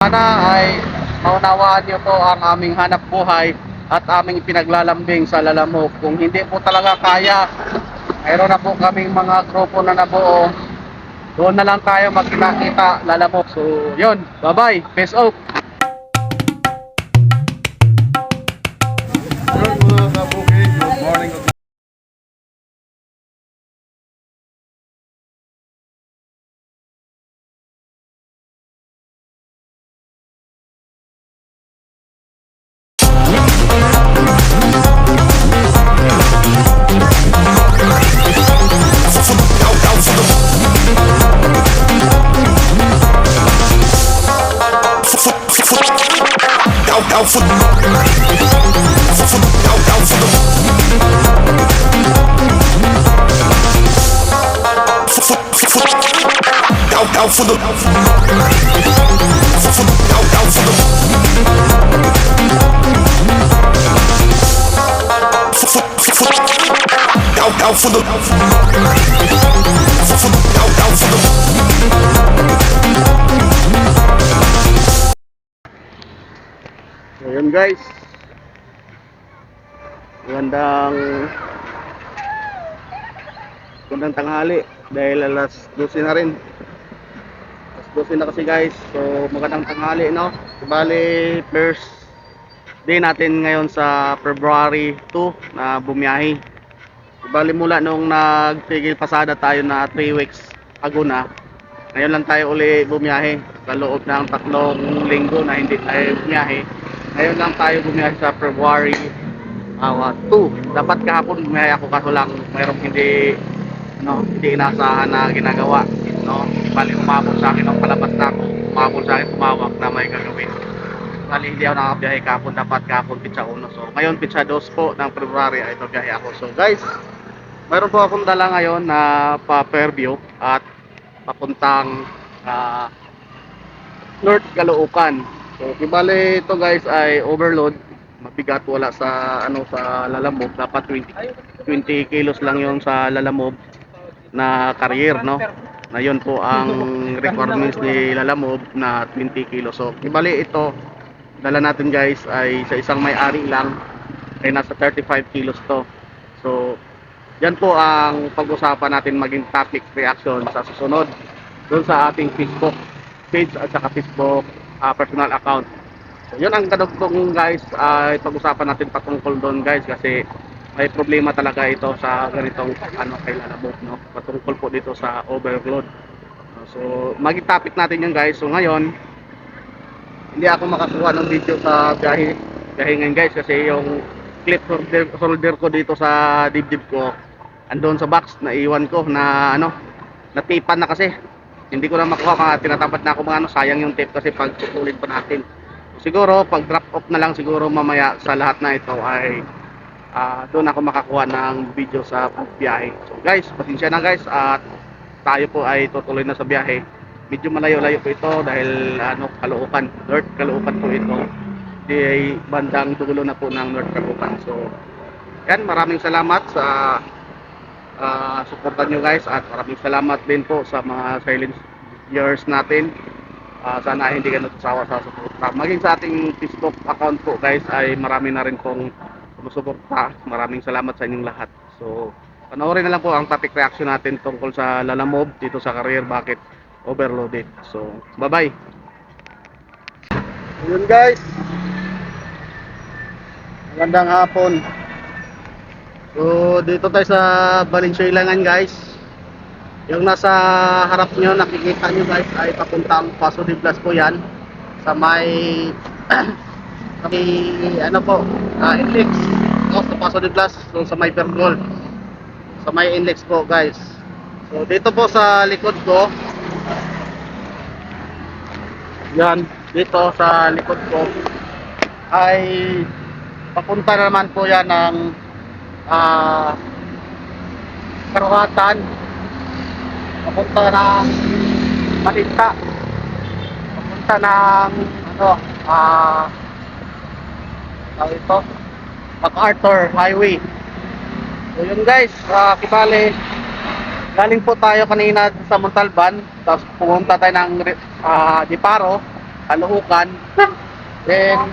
Sana ay maunawaan niyo po ang aming hanap buhay at aming pinaglalambing sa Lalamove. Kung hindi po talaga kaya, mayroon na po kaming mga grupo na nabuo. Doon na lang tayo magkita-kita, Lalamove. So, yun. Bye-bye. Peace out. Good mga kabukid, good morning. Down for the So, yun guys. Magandang tanghali dahil alas 12 na rin. Alas 12 na kasi guys. So magandang tanghali, no? Bali first day natin ngayon sa February 2 na bumiyahe. Bali mula nung nagpigil pasada tayo na 3 weeks ago na, ngayon lang tayo uli bumiyahe sa loob ng 3 linggo na hindi tayo bumiyahe. Ngayon lang tayo bumiyahe sa February 2. Dapat kahapon bumiyahe ako, kaso lang mayroong hindi inaasahan na ginagawa, no? Bali umabot sa akin ang palabas na ako, umabot sa akin, tumawag na may gagawin. Bali hindi ako nakabiyahe kahapon, dapat kahapon pizza 1. So ngayon pizza 2 po ng February ay ito biyahe ako. So guys, mayroon po akong dala ngayon na pa Fairview at papuntang North Caloocan. So bali ito guys ay overload, mabigat, wala sa sa Lalamove. Dapat 20 kilos lang yung sa Lalamove na carrier, no? Na yun po ang requirements ni Lalamove na 20 kilos. So bali ito dala natin guys ay sa isang may-ari lang ay nasa 35 kilos to. So yan po ang pag-usapan natin maging topic reaction sa susunod doon sa ating Facebook page at saka Facebook personal account. So yun ang kadugtong guys, ay pag-usapan natin patungkol doon guys, kasi may problema talaga ito sa ganitong kay Lalamove, no? Patungkol po dito sa overload. So maging topic natin yun guys. So ngayon hindi ako makakuha ng video sa biyahe ngayon guys, kasi yung clip holder ko dito sa dibdib ko andun sa box, na iwan ko na natipan na, kasi hindi ko na makuha, tinatamad na ako sayang yung tape kasi pag tutulid pa natin. Siguro pag drop off na lang siguro mamaya sa lahat na ito ay doon ako makakuha ng video sa pagbiyahe. So guys, pasensya na guys, at tayo po ay tutuloy na sa biyahe. Medyo malayo-layo po ito dahil Caloocan, North Caloocan po ito. Di bandang dulo na po ng North Caloocan. So yan, maraming salamat sa suportan nyo guys, at maraming salamat din po sa mga silent viewers natin. Sana hindi ka nagsasawa sa suporta. Maging sa ating Facebook account po guys ay marami na rin pong sumusuporta. Maraming salamat sa inyong lahat. So panoorin na lang po ang topic reaction natin tungkol sa Lalamove dito sa career, bakit overloaded. So bye bye. Yun guys, magandang hapon. So dito tayo sa Valenzuelangan guys. Yung nasa harap nyo, nakikita nyo guys, ay papuntang Paso de Blas po yan, sa may Inlex, no? Sa Paso de Blas, so sa may Pergol, sa may Inlex po guys. So dito po sa likod ko, yan, dito sa likod ko ay papunta naman po yan ng Karuhatan, papunta ng Malinta, papunta ng ito MacArthur Highway. So yun guys, kibali galing po tayo kanina sa Montalban, tapos pumunta tayo ng Diparo, Caloocan. Then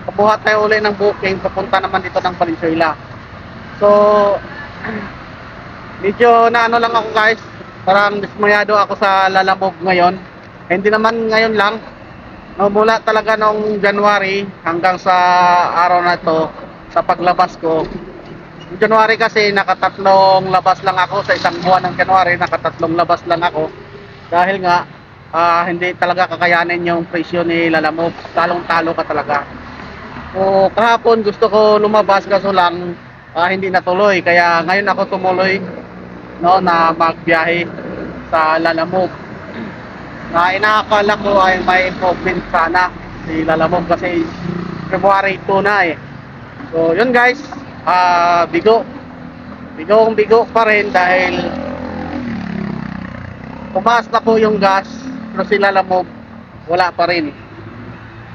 kukuha tayo uli ng booking papunta naman dito ng Valenzuela. So medyo na ano lang ako guys, parang dismayado ako sa Lalamove ngayon. Hindi naman ngayon lang, no, mula talaga noong January hanggang sa araw na to, sa paglabas ko. Yung January kasi nakatatlong labas lang ako sa isang buwan ng January, nakatatlong labas lang ako. Dahil nga hindi talaga kakayanin yung presyo ni Lalamove, talong-talo ka talaga. So kahapon gusto ko lumabas kaso lang hindi natuloy, kaya ngayon ako tumuloy, no, na magbiyahe sa Lalamove. Na inaakala ko ay may improvement sana si Lalamove kasi February 2 na eh. So yun guys, bigo pa rin dahil tumaas na po yung gas, pero si Lalamove wala pa rin.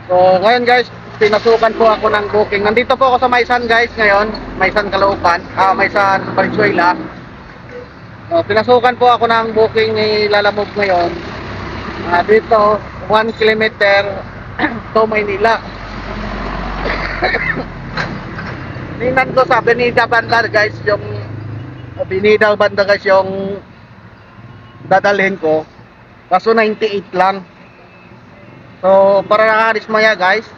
So ngayon guys, pinasukan po ako ng booking. Nandito po ako sa Maysan guys ngayon, Maysan Caloocan, Maysan Valenzuela. Pinasukan po ako ng booking ni Lalamove ngayon. Dito 1 kilometer to Maynila. Tingnan ko sa Avenida Banda guys, yung Avenida Banda guys yung dadalhin ko. Kaso 98 lang. So para nakadismaya guys.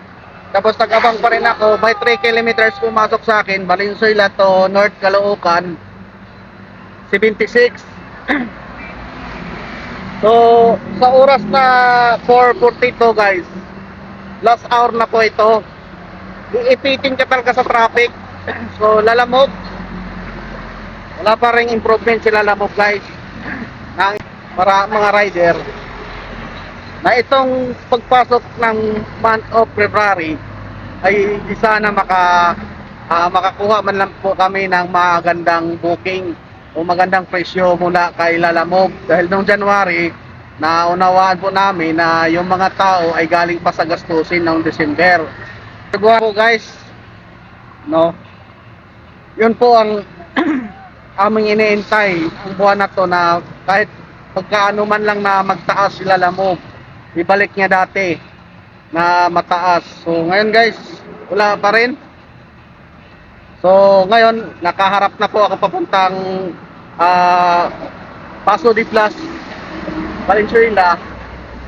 Tapos nag-abang pa rin ako, by 3 kilometers pumasok sa akin, Valenzuela to North Caloocan 76. So sa oras na 4:42 guys, last hour na po ito. Iipitin ka talaga sa traffic. So Lalamove, wala pa rin improvement si Lalamove guys, ng para mga rider na itong pagpasok ng month of February ay di sana makakuha man lang po kami ng magandang booking o magandang presyo mula kay Lalamove. Dahil noong January, naunawaan po namin na yung mga tao ay galing pa sa gastusin noong December. Siguro po guys, no, yun po ang aming iniintay ang buwan na to, na kahit pagkaano man lang na magtaas si Lalamove, ibalik niya dati na mataas. So ngayon guys, wala pa rin. So ngayon, nakaharap na po ako papuntang Paso de Blas, Valenzuela.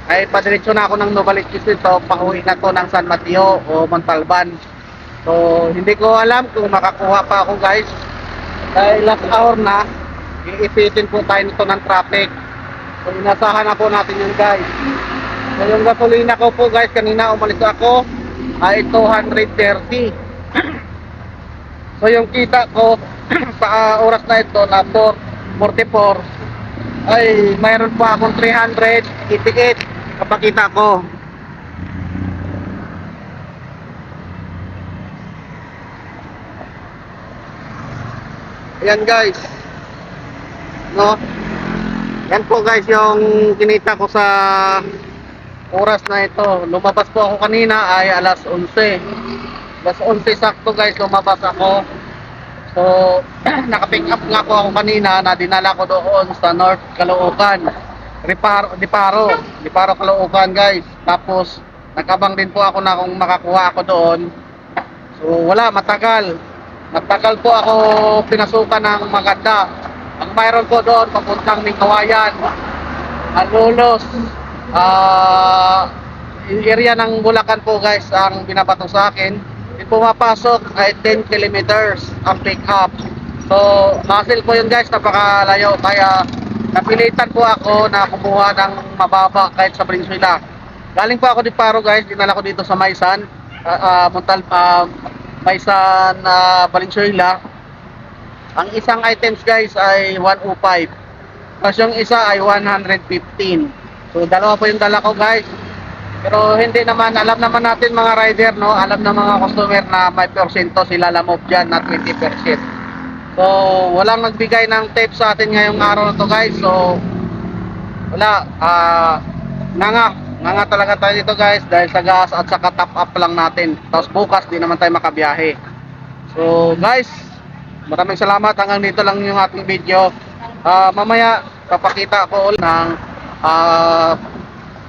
Ay padiretso na ako ng Novaliches dito, pauwi na to ng San Mateo o Montalban. So hindi ko alam kung makakuha pa ako guys, dahil last hour na, iipitin po tayo nito ng traffic. So inasahan na po natin yun guys. So yung gasolina ko po guys, kanina umalis ako ay 230. So yung kita ko sa oras na ito na 4:44 ay mayroon pa akong 388 kapakita ko. Ayan guys, no, yan po guys yung kinita ko sa oras na ito. Lumabas po ako kanina ay alas 11. Alas 11 sakto guys, lumabas ako. So naka-pick up nga po ako kanina, na dinala ko doon sa North Caloocan, Diparo Caloocan guys. Tapos nag-abang din po ako na kung makakuha ako doon. So wala, matagal po ako pinasukan ng maganda. Ang mayroon ko doon papuntang Mingawayan, Alolos, area ng Bulacan po guys ang binabato sa akin. Pumapasok ay 10 kilometers ang pick up. So hassle po yun guys, napakalayo, kaya napilitan po ako na kumuha ng mababa kahit sa Valenzuela. Galing po ako di Paro guys, dinala ko dito sa Maysan, Maysan Valenzuela. Ang isang items guys ay 105, tapos yung isa ay 115. So dalawa po yung dala ko guys. Pero hindi naman, alam naman natin mga rider, no, alam ng mga customer na may porsyento si Lalamove dyan na 20%. So walang nagbigay ng tip sa atin ngayong araw na to guys. So wala, nga talaga tayo dito guys, dahil sa gas at saka top up lang natin. Tapos bukas di naman tayo makabiyahe. So guys, maraming salamat, hanggang dito lang yung ating video. Mamaya papakita ko ulit ng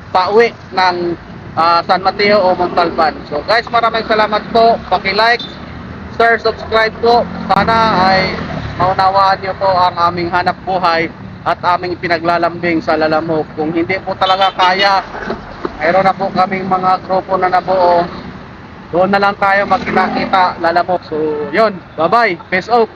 pauwi ng San Mateo o Montalban. So guys, maraming salamat po. Paki-like, share, subscribe po. Sana ay maunawaan niyo po ang aming hanap buhay at aming pinaglalambing sa Lalamove. Kung hindi po talaga kaya, mayroon na po kaming mga grupo na nabuo. Doon na lang tayo magkita-kita, Lalamove. So yun, bye-bye. Peace out.